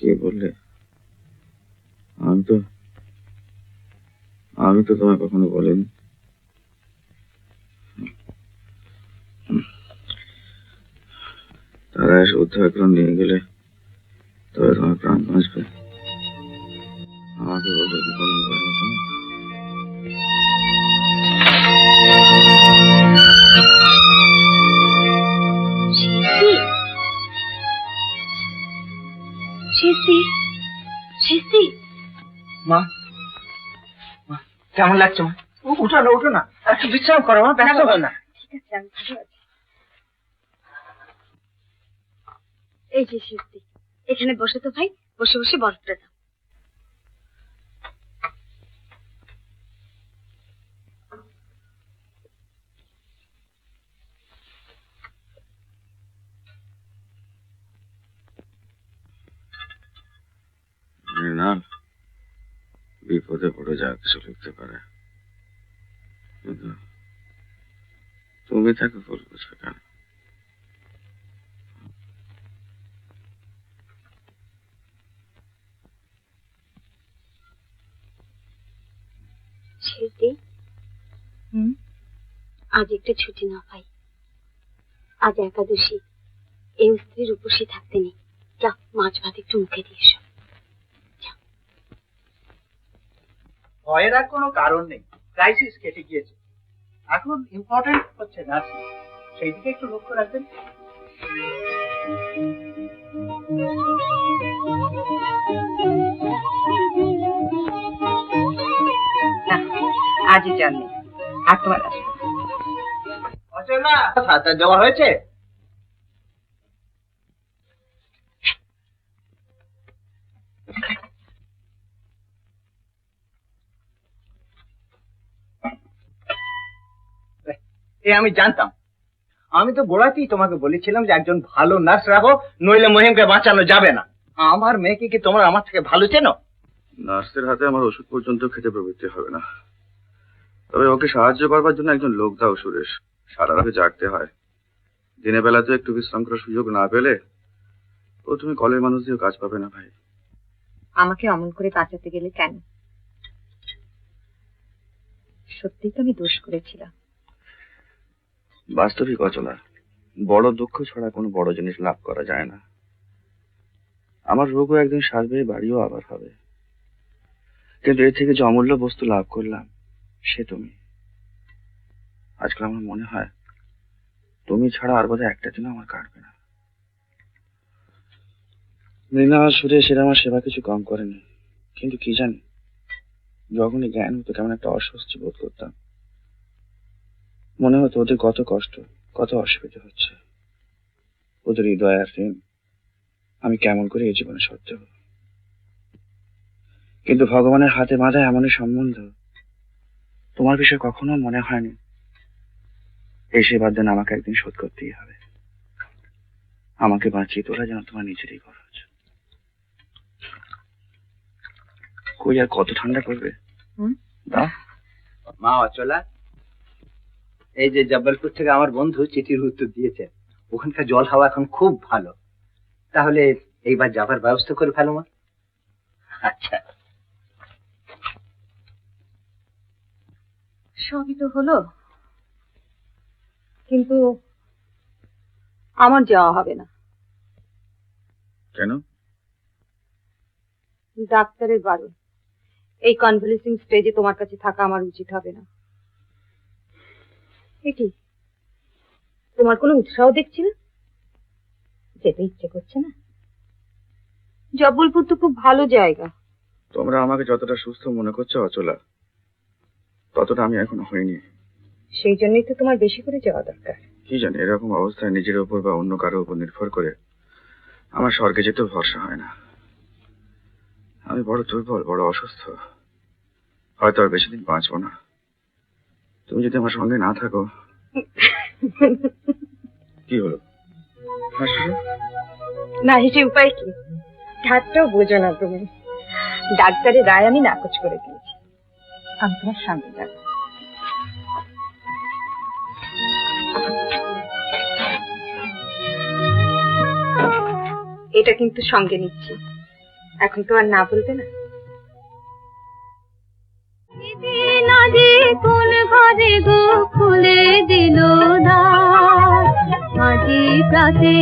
কে বললে? আমি তো তোমায় কখনো বলিনি। তারা এসে উদ্ধার করে নিয়ে গেলে তবে তোমার প্রাণ বাঁচবে। আমাকে বললে কি কোনো ভয় হতো না? মা, কেমন লাগছে মা? উঠো না, একটু বিশ্রাম করো মা, ব্যস্ত হয় না। ঠিক আছে, আমি ভালো আছি। এই যে শিস্তি, এখানে বসে তো ভাই, বসে বসে বরফটা দাও। মৃণাল বিপদে পড়ে যা কিছু লিখতে পারে, কিন্তু তুমি তাকে ভুল বুঝবে কেন? শিস্তি, আজ একটু ছুটি না ভাই, আজ একাদশী, এই স্ত্রীর উপসী থাকতে নেই। যা, মাছ ভাত একটু মুখে দিয়ে এসো। ভয়ের আর কোনো কারণ নেই, ক্রাইসিস কেটে গিয়েছে। এখন ইম্পর্টেন্ট হচ্ছে নার্সিং, সেই দিকে একটু লক্ষ্য রাখবেন। আজই জানি আর তোমার আসবে না, দেওয়া হয়েছে। আমি জানতাম, আমি তো গোড়াতেই তোমাকে বলেছিলাম যে একজন ভালো নার্স রাখো, নইলে মহিমকে বাঁচানো যাবে না। আমার মেয়েকে কি তোমার আমার থেকে ভালো চেনো? নার্সের হাতে আমার ওষুধ পর্যন্ত খেতে প্রবৃত্তি হবে না, তবে ওকে সাহায্য করবার জন্য একজন লোক দাও সুরেশ। সারা রাতে জাগতে হয়, দিনের বেলাতে একটু বিশ্রাম করার সুযোগ না পেলে ও তুমি কলের মানুষ দিয়েও কাজ পাবে না ভাই। আমাকে অমন করে বাঁচাতে গেলে কেন? সত্যি তো আমি দোষ করেছিলাম। বাস্তবিক অচলা, বড় দুঃখ ছাড়া কোনো বড় জিনিস লাভ করা যায় না। আমার রোগও একদিন সারবে, বাড়িও আবার হবে, কিন্তু এর থেকে যে অমূল্য বস্তু লাভ করলাম সে তুমি। আজকাল আমার মনে হয় তুমি ছাড়া আর বোধহয় একটা দিন আমার কাটবে না। মৃণাল সুরেশ এরা আমার সেবা কিছু কম করেনি, কিন্তু কি জানি যখনই জ্ঞান হতো কেমন একটা অস্বস্তি বোধ করতাম। মনে হতো ওদের কত কষ্ট, কত অসুবিধা হচ্ছে, ওদের হৃদয় আর ঋণ আমি কেমন করে এই জীবনে শোধ দেব। কিন্তু ভগবানের হাতে বাঁধা এমনই সম্বন্ধ, তোমার বিষয়ে কখনো মনে হয়নি এই সেবার দেন আমাকে একদিন শোধ করতেই হবে। আমাকে বাঁচিয়ে তোলা যেন তোমার নিজেরই খরচ। কই আর কত ঠান্ডা করবে? মা অচলা, এই যে জব্বলপুর থেকে আমার বন্ধু চিঠির উত্তর দিয়েছে, ওখানকার জল হাওয়া এখন খুব ভালো। তাহলে এইবার যাবার ব্যবস্থা করে ফেলো মা। আচ্ছা, সবই তো হলো, কিন্তু আমার যাওয়া হবে না। কেন? ডাক্তারের বারণ, এই কনভালেসিং স্টেজে তোমার কাছে থাকা আমার উচিত হবে না। এটি তোমার কোনো উৎসাহ দেখছি না, যেতে ইচ্ছে করছে না। জব্বলপুর তো খুব ভালো জায়গা। তোমরা আমাকে যতটা সুস্থ মনে করছো অচলা, ততটা আমি এখনো হইনি। সেই জন্যই তো তোমার বেশি করে যাওয়া দরকার। কি জানি এরকম অবস্থায় নিজের উপর বা অন্য কারো উপর নির্ভর করে আমার স্বর্গে যেতে ভরসা হয় না। আমি বড় দুর্বল, বড় অসুস্থ, হয়তো আর বেশি দিন বাঁচবো না। তুমি যদি আমার সঙ্গে না থাকো। কি হলো? না হেসে উপায় কি? ঠাট্টাও বোঝো না তুমি। ডাক্তারের রায় আমি নাকচ করে দিয়েছি, আমি তোমার সঙ্গে যাব। এটা কিন্তু সঙ্গে নিচ্ছি, এখন তো আর না বলবে না? কোন ঘরে গো খুলে দিল দ্বার, মাঝি প্রাতে